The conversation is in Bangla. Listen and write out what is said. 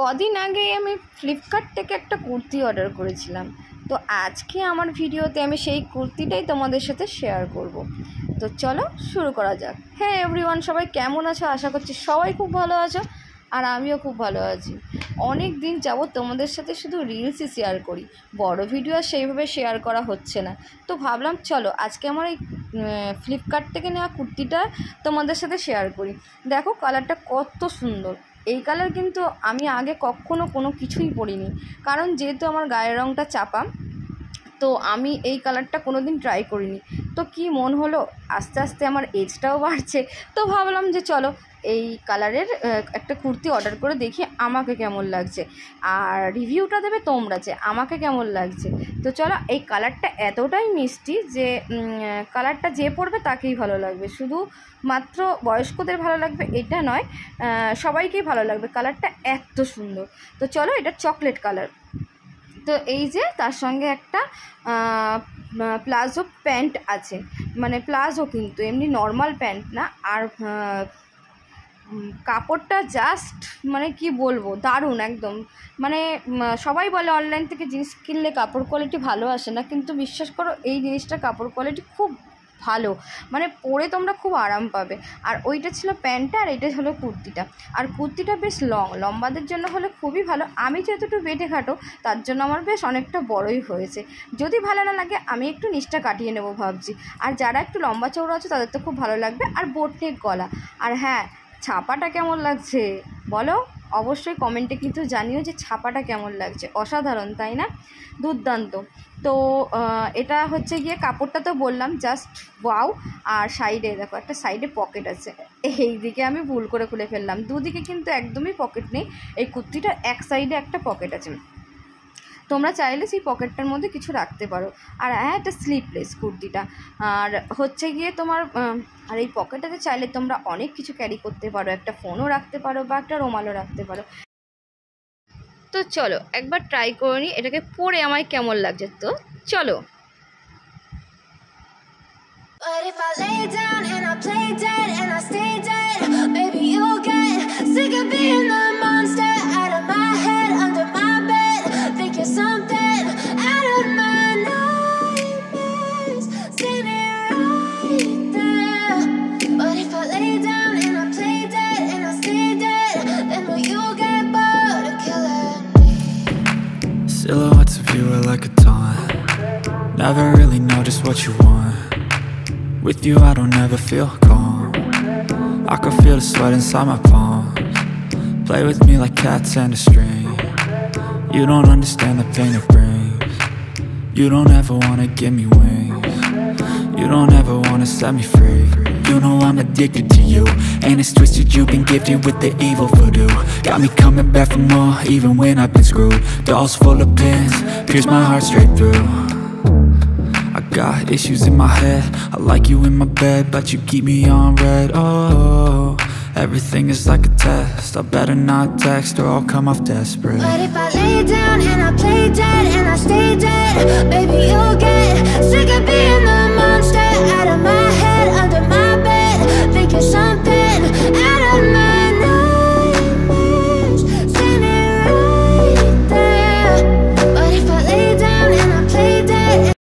কদিন আগে আমি ফ্লিপকার্ট থেকে একটা কুর্তি অর্ডার করেছিলাম। তো আজকে আমার ভিডিওতে আমি সেই কুর্তিটাই তোমাদের সাথে শেয়ার করব। তো চলো শুরু করা যাক। হ্যাঁ এভরিওয়ান, সবাই কেমন আছো? আশা করছি সবাই খুব ভালো আছো, আর আমিও খুব ভালো আছি। অনেক দিন যাবত তোমাদের সাথে শুধু রিলসই শেয়ার করি, বড় ভিডিও আর সেইভাবে শেয়ার করা হচ্ছে না। তো ভাবলাম চলো আজকে আমার এই ফ্লিপকার্ট থেকে নেওয়া কুর্তিটা তোমাদের সাথে শেয়ার করি। দেখো কালারটা কত সুন্দর। এই কালার কিন্তু আমি আগে কখনো কোনো কিছুই পরিনি, কারণ যেহেতু আমার গায়ের রঙটা চাপা, তো আমি এই কালারটা কোনো দিন ট্রাই করিনি। তো কি মন হলো, আস্তে আস্তে আমার এজটাও বাড়ছে, তো ভাবলাম যে চলো এই কালারের একটা কুর্তি অর্ডার করে দেখি আমাকে কেমন লাগছে, আর রিভিউটা দেবে তোমরা যে আমাকে কেমন লাগছে। তো চলো, এই কালারটা এতটাই মিষ্টি যে কালারটা যে পরবে তাকেই ভালো লাগবে, শুধু মাত্র বয়স্কদের ভালো লাগবে এটা নয়, সবাইকেই ভালো লাগবে। কালারটা এত সুন্দর। তো চলো, এটা চকলেট কালার। তো এই যে তার সঙ্গে একটা প্লাজো প্যান্ট আছে, মানে প্লাজো কিন্তু এমনি নর্মাল প্যান্ট না। আর কাপড়টা জাস্ট মানে কি বলবো, দারুণ একদম। মানে সবাই বলে অনলাইন থেকে জিনিস কিনলে কাপড় কোয়ালিটি ভালো আসে না, কিন্তু বিশ্বাস করো এই জিনিসটা কাপড় কোয়ালিটি খুব ভালো, মানে পরে তোমরা খুব আরাম পাবে। আর ওইটা ছিল প্যান্টটা, আর এটা হলো কুর্তিটা। আর কুর্তিটা বেশ লম্বাদের জন্য হলে খুবই ভালো। আমি যেহেতু একটু বেটে খাটো, তার জন্য আমার বেশ অনেকটা বড়ই হয়েছে। যদি ভালো না লাগে আমি একটু নিচটা কাটিয়ে নেবো ভাবছি। আর যারা একটু লম্বা চওড়া আছে তাদের তো খুব ভালো লাগবে। আর বোটনেক গলা। আর হ্যাঁ, ছাপাটা কেমন লাগছে বলো অবশ্যই কমেন্টে কিন্তু জানিও যে ছাপাটা কেমন লাগছে। অসাধারণ তাই না? দুর্দান্ত। তো এটা হচ্ছে গিয়ে কাপড়টা তো বললাম জাস্ট ওয়াও। আর সাইডে দেখো একটা সাইডে পকেট আছে, এই দিকে আমি ভুল করে খুলে ফেললাম, দুদিকে কিন্তু একদমই পকেট নেই। এই কুর্তিটার এক সাইডে একটা পকেট আছে, তোমরা চাইলে সেই পকেটটার মধ্যে কিছু রাখতে পারো। আর হ্যাঁ, এটা স্লিপলেস কুর্তিটা। আর হচ্ছে গিয়ে তোমার আর এই পকেটটাতে চাইলে তোমরা অনেক কিছু ক্যারি করতে পারো, একটা ফোনও রাখতে পারো বা একটা রুমালও রাখতে পারো। তো চলো একবার ট্রাই করে নিই এটাকে পরে আমায় কেমন লাগছে। তো চলো। But if I lay down and I play dead and I stay dead, maybe you'll get sick of being the monster out of my head, under my bed, think you're something out of my nightmares, standing right there. But if I lay down and I play dead and I stay dead, then will you get bored of killing me? Silhouettes of you are like a taunt, never really know just what you want. With you I don't ever feel calm, I can feel the sweat inside my palms. Play with me like cats and a string, you don't understand the pain it brings. You don't ever wanna give me wings, you don't ever wanna set me free. You know I'm addicted to you, and it's twisted, you've been gifted with the evil voodoo. Got me coming back for more, even when I've been screwed. Dolls full of pins, pierce my heart straight through. I got issues in my head, I like you in my bed, but you keep me on red. Oh, everything is like a test, I better not text or I'll come off desperate. But if I lay down and I play dead and I stay dead, baby you'll get sick of being the